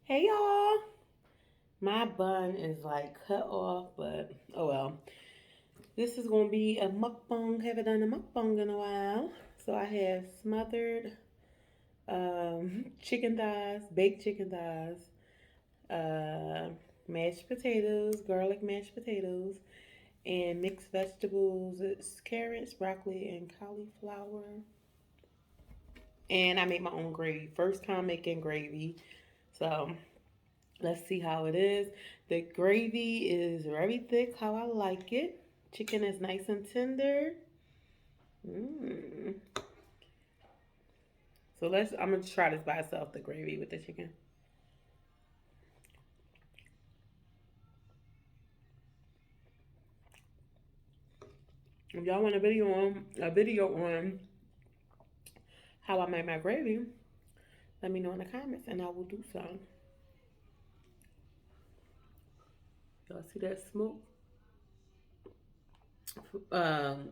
Hey y'all! My bun is like cut off, but oh well. This is gonna be a mukbang. Haven't done a mukbang in a while. So I have smothered chicken thighs, baked chicken thighs, uh, mashed potatoes, garlic mashed potatoes, and mixed vegetables. It's carrots, broccoli, and cauliflower. And I made my own gravy. First time making gravy. So let's see how it is. The gravy is very thick, how I like it. Chicken is nice and tender. Mm. So I'm gonna try this by itself, the gravy with the chicken. If y'all want a video on how I make my gravy, let me know in the comments and I will do so. Y'all see that smoke? Um,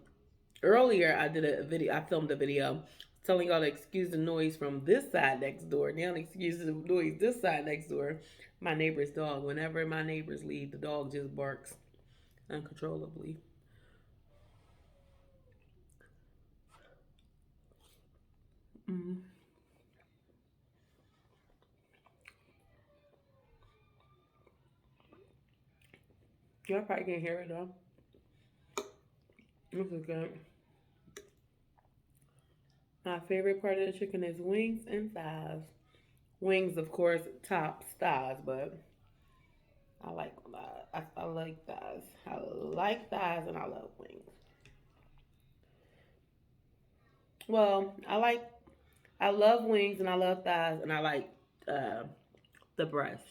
Earlier I did a video. I filmed a video telling y'all to excuse the noise from this side next door. Now excuse the noise this side next door. My neighbor's dog. Whenever my neighbors leave, the dog just barks uncontrollably. Mm. Y'all probably can't hear it though. This is good. My favorite part of the chicken is wings and thighs. Wings, of course, tops thighs, but I like I like thighs. I like thighs and I love wings. Well, I love wings and I love thighs and I like uh, the breast.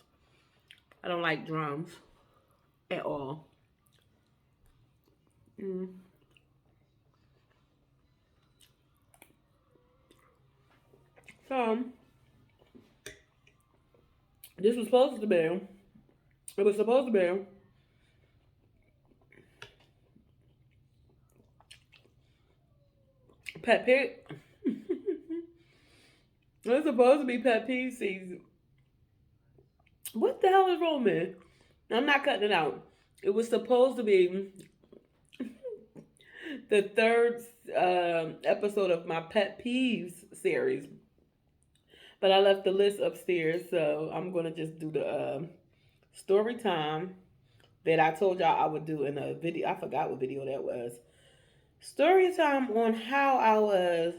I don't like drums at all. Mm. So this was supposed to be. It was supposed to be pet peeve. It was supposed to be pet peeve season. What the hell is wrong, man? I'm not cutting it out. It was supposed to be the third episode of my pet peeves series, but I left the list upstairs, so I'm gonna just do the story time that I told y'all I would do in a video. I forgot what video that was. Story time on how I was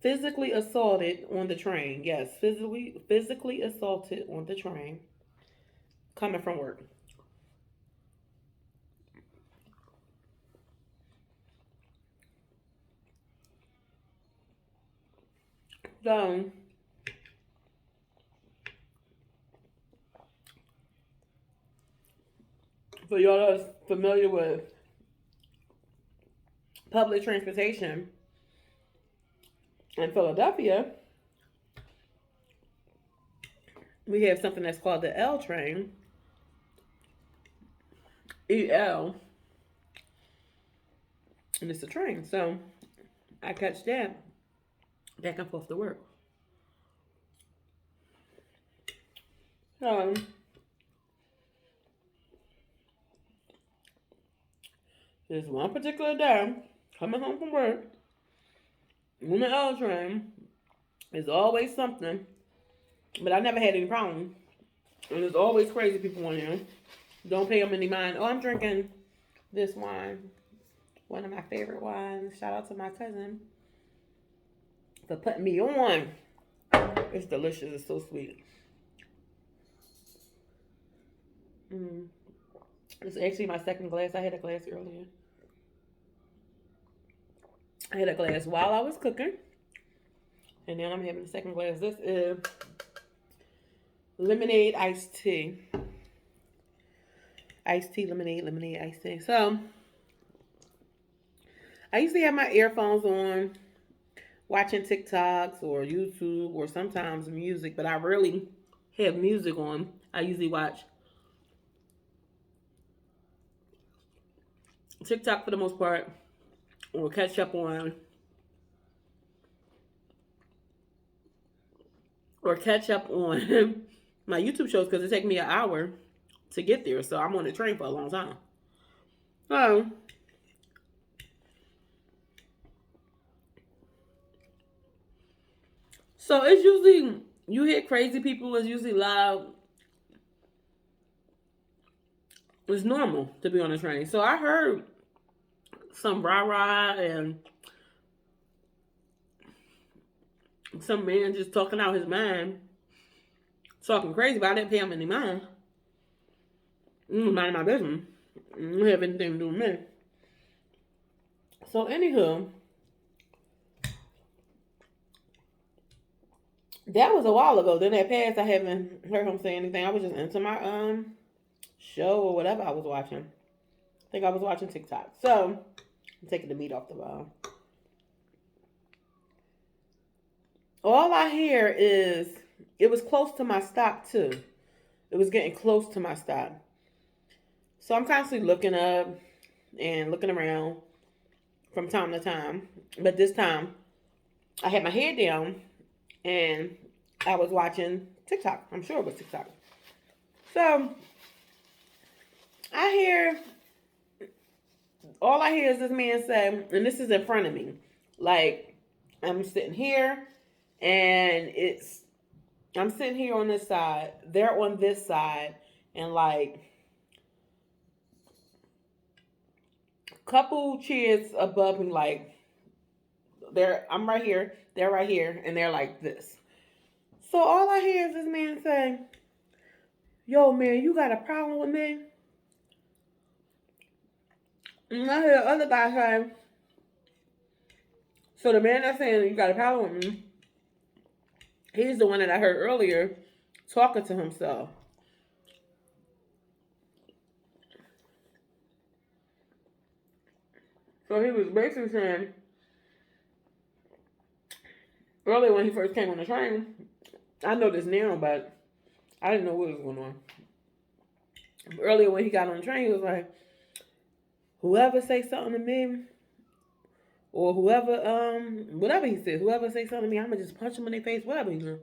physically assaulted on the train. Yes, physically assaulted on the train coming from work. So for y'all that's familiar with public transportation in Philadelphia, we have something that's called the L train, EL, and it's a train. So I catch that back and forth to work. So this one particular day, coming home from work, on the L train, is always something, but I never had any problem. And there's always crazy people on here. Don't pay them any mind. Oh, I'm drinking this wine. One of my favorite wines. Shout out to my cousin for putting me on. It's delicious. It's so sweet. Mm. It's actually my second glass. I had a glass earlier. I had a glass while I was cooking. And now I'm having a second glass. This is lemonade iced tea. Iced tea, lemonade, iced tea. So, I usually have my earphones on, watching TikToks or YouTube or sometimes music, but I rarely have music on. I usually watch TikTok for the most part or catch up on or catch up on my YouTube shows because it takes me an hour to get there. So I'm on the train for a long time. So it's usually, you hear crazy people, it's usually loud. It's normal to be on the train. So I heard some rah-rah and some man just talking out his mind, talking crazy, but I didn't pay him any mind. Mind my business. I don't have anything to do with me. So anywho, that was a while ago. Then that passed, I haven't heard him say anything. I was just into my show or whatever I was watching. I think I was watching TikTok. So I'm taking the meat off the bone. All I hear is it was close to my stop too. It was getting close to my stop. So I'm constantly looking up and looking around from time to time. But this time, I had my head down and I was watching TikTok. I'm sure it was TikTok. So all I hear is this man say, and this is in front of me. Like, I'm sitting here and I'm sitting here on this side. They're on this side. And like, couple chairs above me, like I'm right here, they're right here, and they're like this. So all I hear is this man say, "Yo, man, you got a problem with me?" And I hear the other guy say, so the man that's saying you got a problem with me, he's the one that I heard earlier talking to himself. So he was basically saying, earlier when he first came on the train, I know this now, but I didn't know what was going on. Earlier when he got on the train, he was like, whoever say something to me, or whoever, whatever he says, whoever say something to me, I'm going to just punch him in their face, whatever he's doing.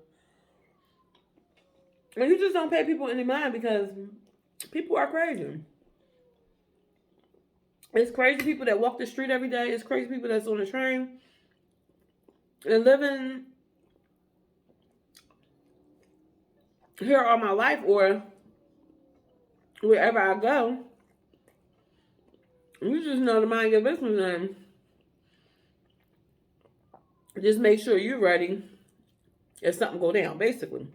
And you just don't pay people any mind because people are crazy. It's crazy people that walk the street every day. It's crazy people that's on the train and living here all my life or wherever I go. You just know to mind your business and just make sure you're ready if something go down, basically.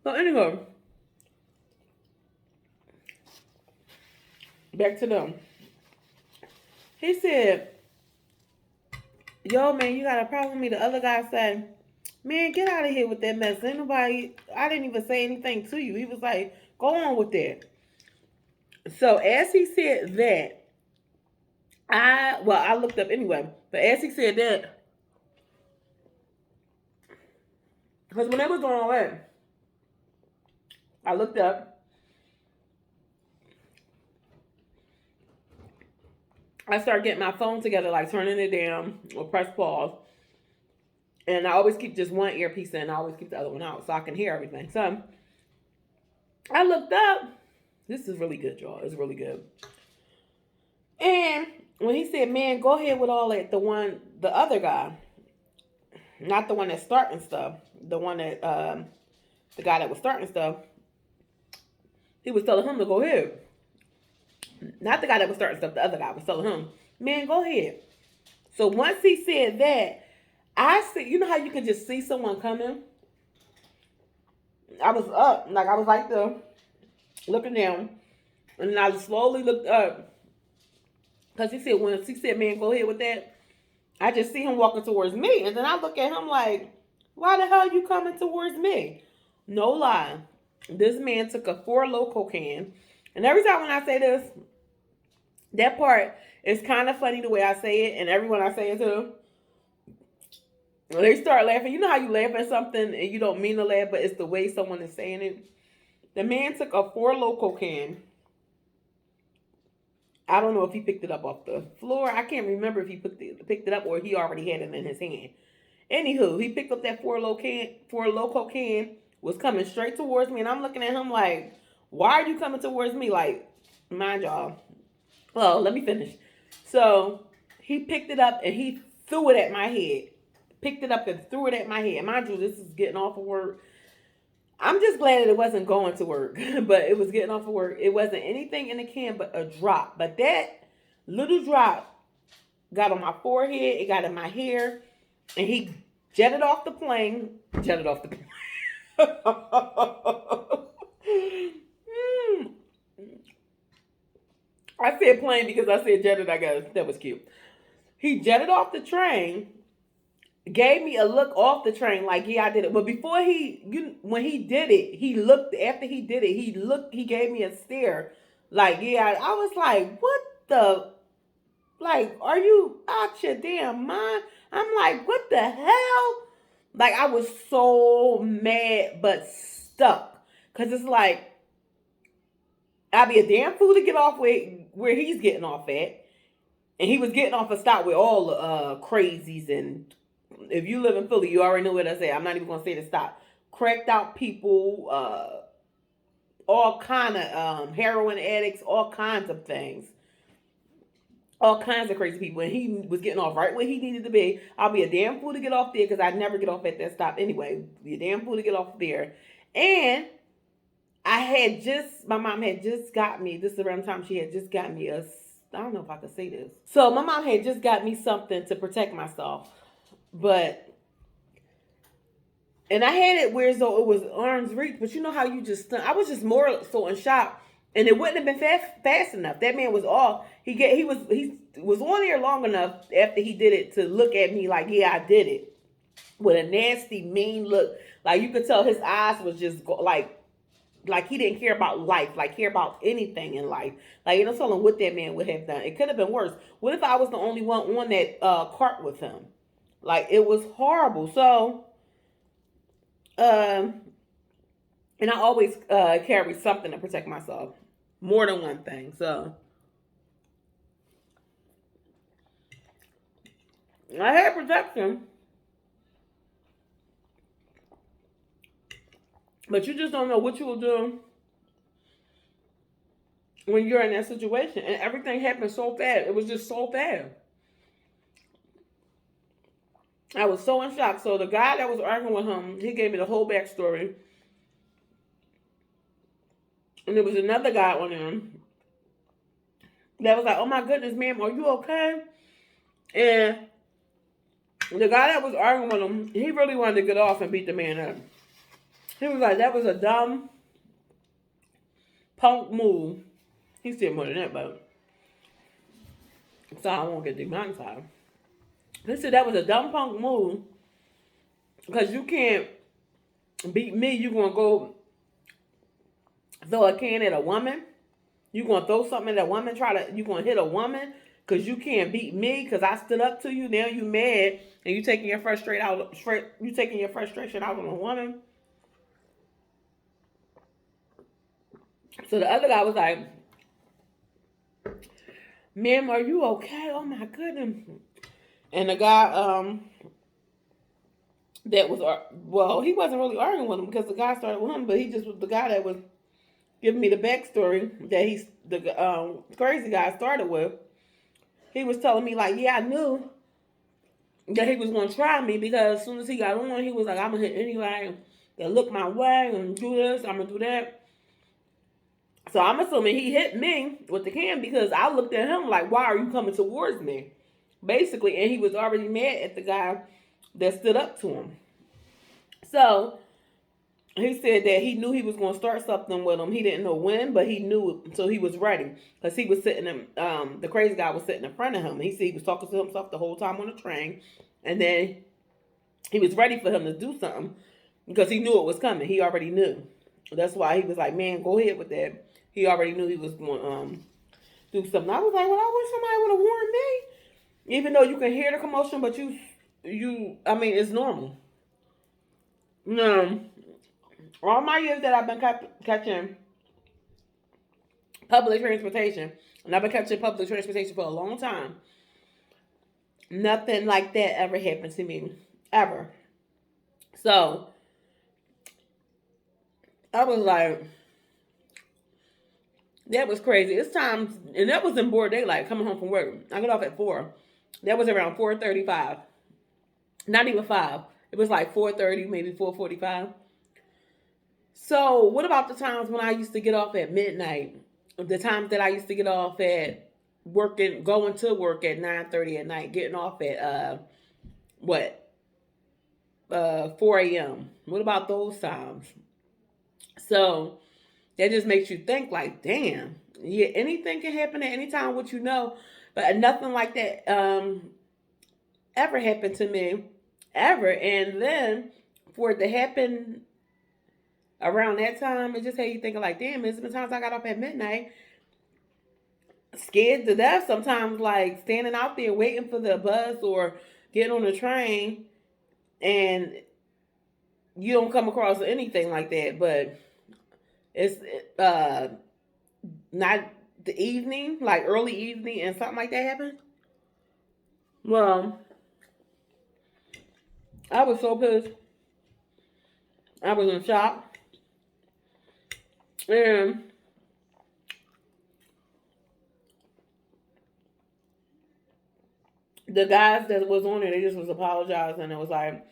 So anyhow, back to them. He said, "Yo, man, you got a problem with me?" The other guy said, "Man, get out of here with that mess. Ain't nobody, I didn't even say anything to you." He was like, "Go on with that." So as he said that, I looked up anyway, but as he said that, because when they was doing all that, I looked up. I started getting my phone together, like turning it down or press pause. And I always keep just one earpiece in. I always keep the other one out so I can hear everything. So I looked up. This is really good, y'all. It's really good. And when he said, "Man, go ahead with all that," the other guy, not the one that's starting stuff, the one that, the guy that was starting stuff, he was telling him to go ahead. Not the guy that was starting stuff, the other guy was telling him, "Man, go ahead." So once he said that, I see, you know how you can just see someone coming? I was up, like I was like looking down, and I slowly looked up. Because he said, once he said, "Man, go ahead with that," I just see him walking towards me. And then I look at him like, why the hell are you coming towards me? No lie. This man took a 4 Loco can. And every time when I say this, that part is kind of funny the way I say it. And everyone I say it to, they start laughing. You know how you laugh at something and you don't mean to laugh, but it's the way someone is saying it. The man took a 4 Loco can. I don't know if he picked it up off the floor. I can't remember if he picked it up or he already had it in his hand. Anywho, he picked up that 4 Loco can, was coming straight towards me, and I'm looking at him like, why are you coming towards me? Like, mind y'all. Well, let me finish. So he picked it up and he threw it at my head. Picked it up and threw it at my head. Mind you, this is getting off of work. I'm just glad that it wasn't going to work, but it was getting off of work. It wasn't anything in the can but a drop. But that little drop got on my forehead. It got in my hair. And he jetted off the plane. Jetted off the plane. I said plane because I said jetted, I guess. That was cute. He jetted off the train, gave me a look off the train like, yeah, I did it. But before when he did it, he looked, after he did it, he gave me a stare. Like, yeah, I was like, what the, like, are you out your damn mind? I'm like, what the hell? Like, I was so mad but stuck. Because it's like, I'd be a damn fool to get off where he's getting off at. And he was getting off a stop with all the crazies. And if you live in Philly, you already know what I say. I'm not even going to say the stop. Cracked out people, all kind of heroin addicts, all kinds of things. All kinds of crazy people. And he was getting off right where he needed to be. I'll be a damn fool to get off there because I never get off at that stop anyway. Be a damn fool to get off there. And my mom had just got me, this is around the time she had just got me I don't know if I could say this. So my mom had just got me something to protect myself. And I had it where as though it was arm's reach. But you know how you just, I was just more so in shock. And it wouldn't have been fast enough. That man was off. He was on there long enough after he did it to look at me like, yeah, I did it. With a nasty, mean look. Like you could tell his eyes was just like he didn't care about life, like care about anything in life. Like, you know, telling what that man would have done. It could have been worse. What if I was the only one on that cart with him? Like, it was horrible. So, and I always carry something to protect myself. More than one thing. So, I had protection. But you just don't know what you will do when you're in that situation. And everything happened so fast. It was just so fast. I was so in shock. So the guy that was arguing with him, he gave me the whole backstory. And there was another guy on him that was like, oh my goodness, ma'am, are you okay? And the guy that was arguing with him, he really wanted to get off and beat the man up. He was like, that was a dumb punk move. He said more than that, but so I won't get demonetized. He said that was a dumb punk move because you can't beat me. You gonna go throw a can at a woman? You gonna throw something at a woman? You gonna hit a woman because you can't beat me because I stood up to you? Now you mad and you taking your frustration out on a woman? So the other guy was like, ma'am, are you okay? Oh my goodness. And the guy that was, well, he wasn't really arguing with him because the guy started with him, but he just was the guy that was giving me the backstory that the crazy guy started with. He was telling me like, yeah, I knew that he was going to try me because as soon as he got on, he was like, I'm going to hit anybody that look my way and do this, I'm going to do that. So I'm assuming he hit me with the can because I looked at him like, why are you coming towards me? Basically, and he was already mad at the guy that stood up to him. So he said that he knew he was going to start something with him. He didn't know when, but he knew it, so he was ready. Because he was sitting in, the crazy guy was sitting in front of him. He said he was talking to himself the whole time on the train. And then he was ready for him to do something because he knew it was coming. He already knew. That's why he was like, man, go ahead with that. He already knew he was going to do something. I was like, well, I wish somebody would have warned me. Even though you can hear the commotion, but I mean, it's normal. No. All my years that I've been catching public transportation, and I've been catching public transportation for a long time, nothing like that ever happened to me. Ever. So, I was like, that was crazy. It's times, and that was in broad daylight, coming home from work. I got off at 4. That was around 4:35. Not even 5. It was like 4:30, maybe 4:45. So, what about the times when I used to get off at midnight? The times that I used to get off at working, going to work at 9:30 at night, getting off at what 4 a.m. What about those times? So that just makes you think like, damn, yeah, anything can happen at any time. What you know, but nothing like that ever happened to me ever. And then for it to happen around that time, it just had you thinking like, damn, there's been times I got up at midnight, scared to death sometimes, like standing out there waiting for the bus or getting on the train, and you don't come across anything like that. But it's not the evening, like early evening, and something like that happened. Well, I was so pissed. I was in shock. And the guys that was on it, they just was apologizing. It was like,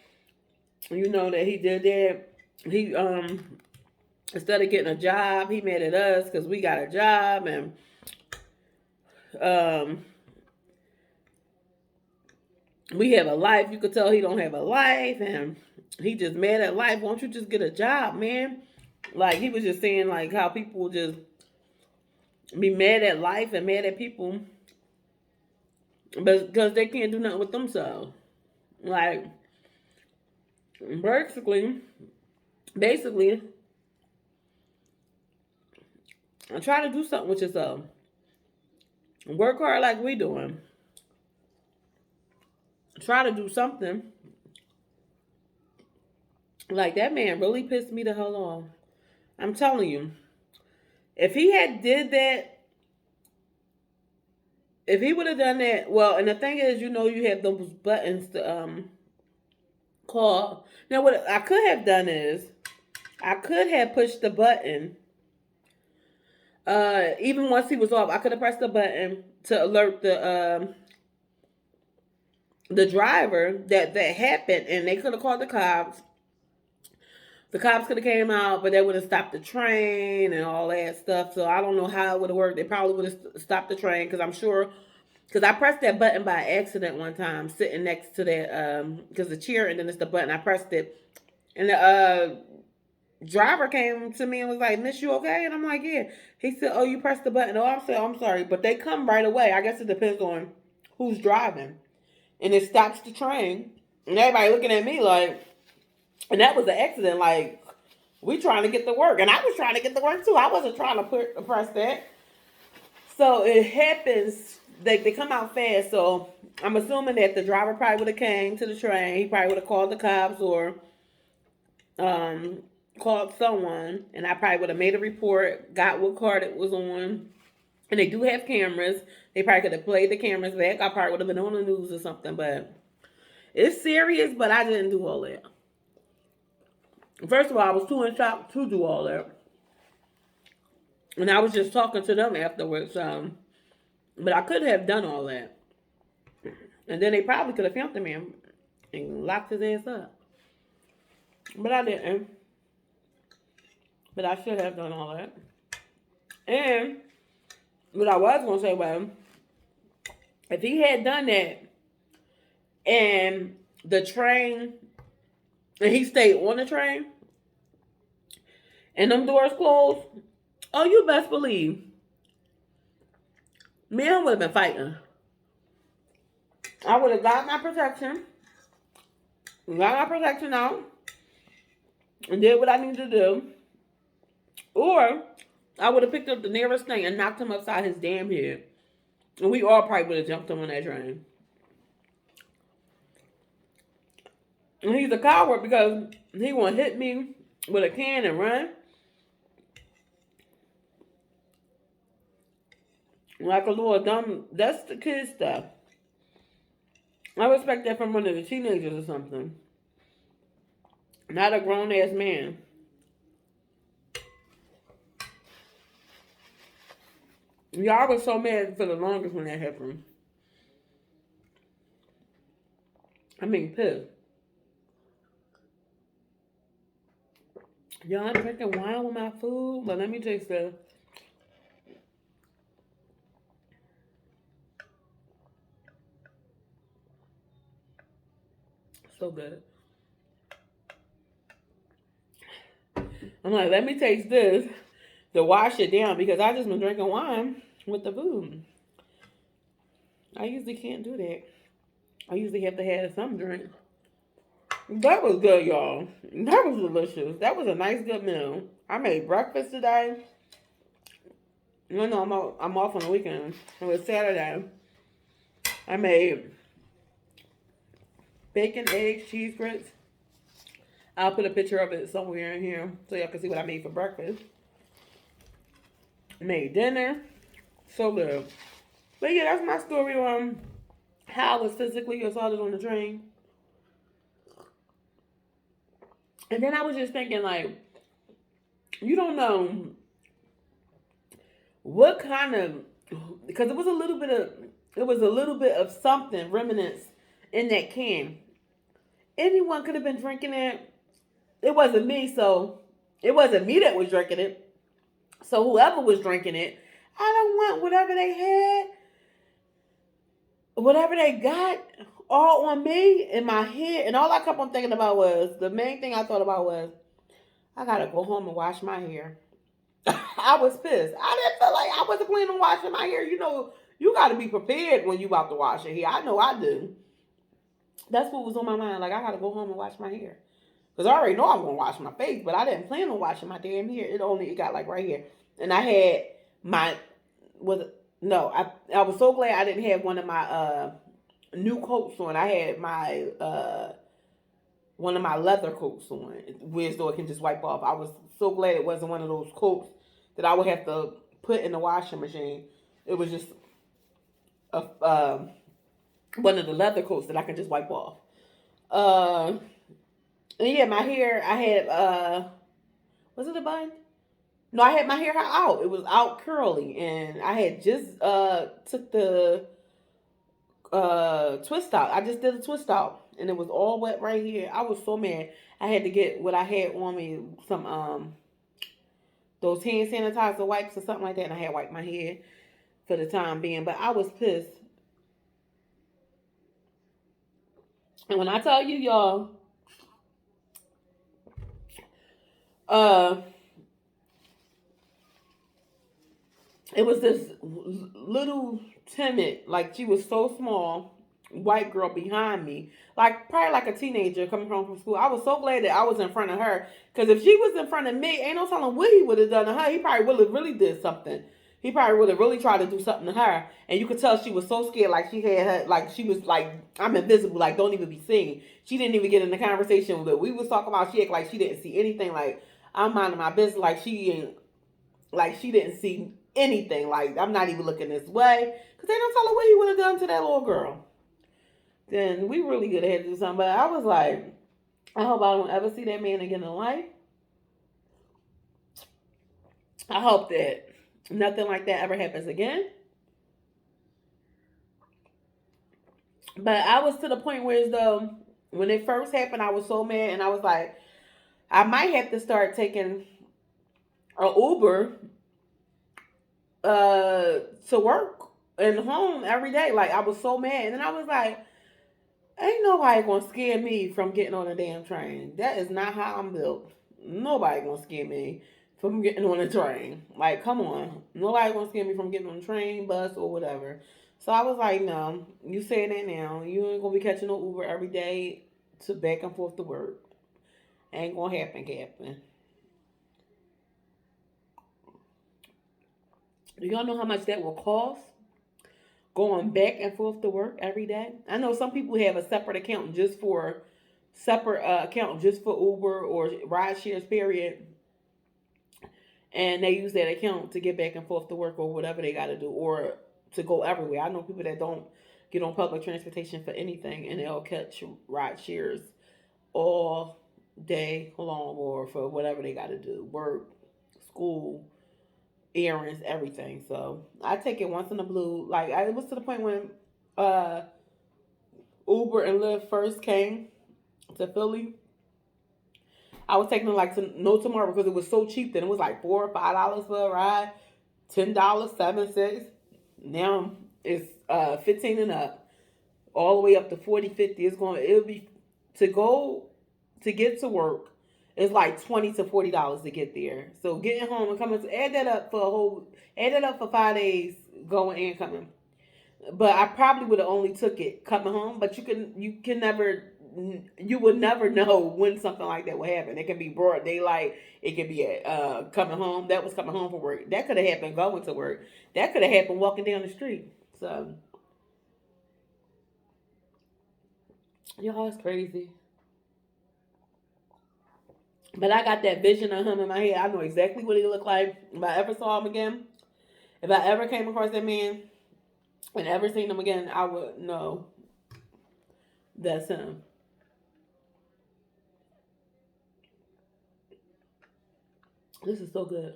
you know, that he did that. He instead of getting a job, he mad at us because we got a job, and we have a life. You could tell he don't have a life, and he just mad at life. Won't you just get a job, man? Like, he was just saying like how people just be mad at life and mad at people, but because they can't do nothing with themselves. Like, basically, I try to do something with yourself. Work hard like we doing. Try to do something. Like, that man really pissed me the hell off. I'm telling you. If he had did that, if he would have done that, well, and the thing is, you know, you have those buttons to call. Now, what I could have done is, I could have pushed the button. Even once he was off, I could have pressed the button to alert the driver that happened, and they could have called the cops. The cops could have came out, but they would have stopped the train and all that stuff. So I don't know how it would have worked. They probably would have stopped the train, because I'm sure, because I pressed that button by accident one time, sitting next to that, because the chair, and then it's the button. I pressed it, and the driver came to me and was like, "Miss, you okay?" And I'm like, "Yeah." He said, "Oh, you pressed the button." Oh, I'm sorry. But they come right away. I guess it depends on who's driving. And it stops the train. And everybody looking at me like, and that was an accident. Like, we trying to get to work. And I was trying to get to work too. I wasn't trying to press that. So it happens. They come out fast. So I'm assuming that the driver probably would have came to the train. He probably would have called the cops or called someone. And I probably would have made a report, got what car it was on. And they do have cameras. They probably could have played the cameras back. I probably would have been on the news or something. But it's serious, but I didn't do all that. First of all, I was too in shock to do all that. And I was just talking to them afterwards. But I could have done all that. And then they probably could have found the man and locked his ass up. But I didn't. But I should have done all that. And what I was going to say was, if he had done that and the train, and he stayed on the train and them doors closed, oh, you best believe me and him would have been fighting. I would have got my protection out, and did what I needed to do. Or I would have picked up the nearest thing and knocked him upside his damn head. And we all probably would have jumped him on that train. And he's a coward because he want to hit me with a can and run. Like a little dumb, that's the kid stuff. I respect that from one of the teenagers or something. Not a grown-ass man. Y'all was so mad for the longest when that happened. I mean, pissed. Y'all, I'm drinking wine with my food, but let me taste this. So good. I'm like, let me taste this to wash it down because I just been drinking wine with the food. I usually can't do that. I usually have to have some drink. That was good, y'all. That was delicious. That was a nice, good meal. I made breakfast today. No, I'm off on the weekend. It was Saturday. I made bacon, eggs, cheese grits. I'll put a picture of it somewhere in here so y'all can see what I made for breakfast. Made dinner. So good. But yeah, that's my story on how I was physically assaulted on the train. And then I was just thinking, like, you don't know what kind of, because it was a little bit of something remnants in that can. Anyone could have been drinking it. It wasn't me, so it wasn't me that was drinking it. So whoever was drinking it, I don't want whatever they had, whatever they got, all on me in my head. And all I kept on thinking about was, the main thing I thought about was, I gotta go home and wash my hair. I was pissed. I didn't feel like I wasn't planning on washing my hair. You know, you got to be prepared when you about to wash your hair. I know I do. That's what was on my mind. Like, I got to go home and wash my hair. Because I already know I'm going to wash my face, but I didn't plan on washing my damn hair. It got like right here. And I had my, I was so glad I didn't have one of my new coats on. I had my, one of my leather coats on, where so it can just wipe off. I was so glad it wasn't one of those coats that I would have to put in the washing machine. It was just one of the leather coats that I can just wipe off. And yeah, my hair, I had, was it a bun? No, I had my hair out. It was out curly, and I had just took the twist out. I just did a twist out, and it was all wet right here. I was so mad. I had to get what I had on me, some those hand sanitizer wipes or something like that, and I had wiped my head for the time being. But I was pissed. And when I tell you, y'all, uh, it was this little timid, like she was so small, white girl behind me, like probably like a teenager coming home from school. I was so glad that I was in front of her, because if she was in front of me, ain't no telling what he would have done to her. He probably would have really did something. He probably would have really tried to do something to her, and you could tell she was so scared, like she had her, like she was like, I'm invisible, like don't even be seen. She didn't even get in the conversation that we was talking about. She acted like she didn't see anything. Like, I'm minding my business, like she didn't see anything. Like, I'm not even looking this way, because they don't tell her what he would have done to that little girl. Then we really could have had to do something. But I was like, I hope I don't ever see that man again in life. I hope that nothing like that ever happens again. But I was to the point where, as though, when it first happened, I was so mad, and I was like, I might have to start taking an Uber to work and home every day. Like, I was so mad. And then I was like, ain't nobody gonna scare me from getting on a damn train. That is not how I'm built. Nobody gonna scare me from getting on a train. Like, come on. Nobody gonna scare me from getting on a train, bus, or whatever. So I was like, no, you saying that now. You ain't gonna be catching no Uber every day to back and forth to work. Ain't gonna happen, Captain. Do y'all know how much that will cost? Going back and forth to work every day. I know some people have a separate account just for Uber or ride shares, period, and they use that account to get back and forth to work or whatever they got to do, or to go everywhere. I know people that don't get on public transportation for anything, and they'll catch ride shares all day long, or for whatever they got to do, work, school, errands, everything. So I take it once in a blue. Like it was to the point when uh Uber and Lyft first came to Philly. I was taking them like to No Tomorrow because it was so cheap then. It was like $4 or $5 for a ride, $10, 7 cents. Now it's 15 and up, all the way up to 40, 50. It'll be to go to get to work. It's like $20 to $40 to get there. So getting home and coming, add that up for 5 days going and coming. But I probably would have only took it coming home. But you would never know when something like that would happen. It can be broad daylight. It could be coming home. That was coming home from work. That could have happened going to work. That could have happened walking down the street. So y'all, it's crazy. But I got that vision of him in my head. I know exactly what he looked like. If I ever saw him again, if I ever came across that man and ever seen him again, I would know that's him. This is so good.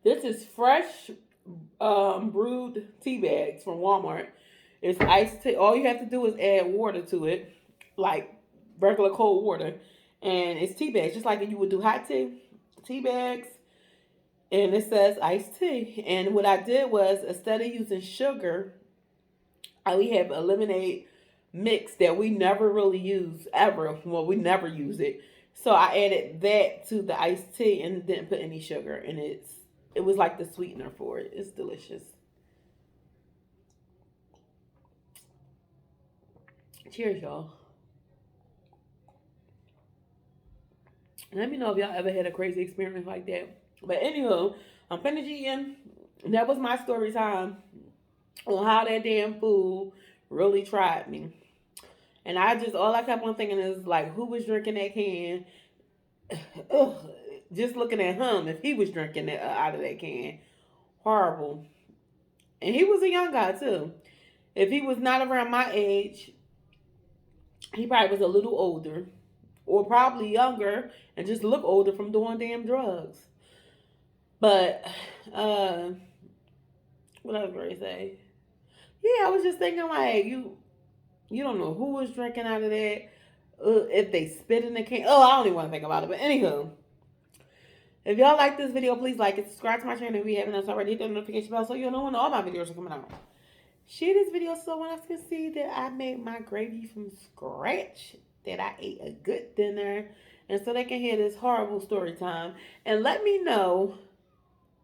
This is fresh brewed tea bags from Walmart. It's iced tea. All you have to do is add water to it, like regular cold water, and it's tea bags, just like you would do hot tea. Tea bags, and it says iced tea. And what I did was, instead of using sugar, we have a lemonade mix that we never really use ever. Well, we never use it. So I added that to the iced tea and didn't put any sugar, and it was like the sweetener for it. It's delicious. Cheers, y'all. Let me know if y'all ever had a crazy experience like that. But anywho, I'm finished eating. That was my story time on how that damn food really tried me. And all I kept on thinking is like, who was drinking that can? Ugh, just looking at him, if he was drinking that out of that can, horrible. And he was a young guy too. If he was not around my age, he probably was a little older, or probably younger, and just look older from doing damn drugs. But what I was going to say? Yeah, I was just thinking like you don't know who was drinking out of that. If they spit in the can. Oh, I don't even want to think about it. But anywho, if y'all like this video, please like it. Subscribe to my channel if you haven't already. Hit the notification bell so you'll know when all my videos are coming out. Share this video so one else can see that I made my gravy from scratch. That I ate a good dinner. And so they can hear this horrible story time. And let me know.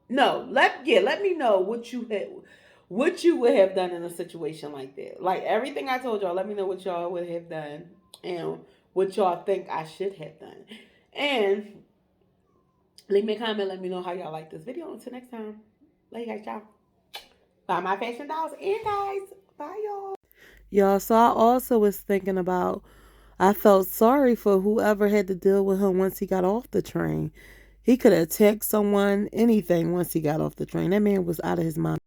Let me know what you would have done in a situation like that. Like everything I told y'all, let me know what y'all would have done and what y'all think I should have done. And leave me a comment, let me know how y'all like this video. Until next time. Love you guys, y'all. Bye my fashion dolls and guys. Bye y'all. Y'all, so I also was thinking about, I felt sorry for whoever had to deal with him once he got off the train. He could have attacked someone, anything once he got off the train. That man was out of his mind.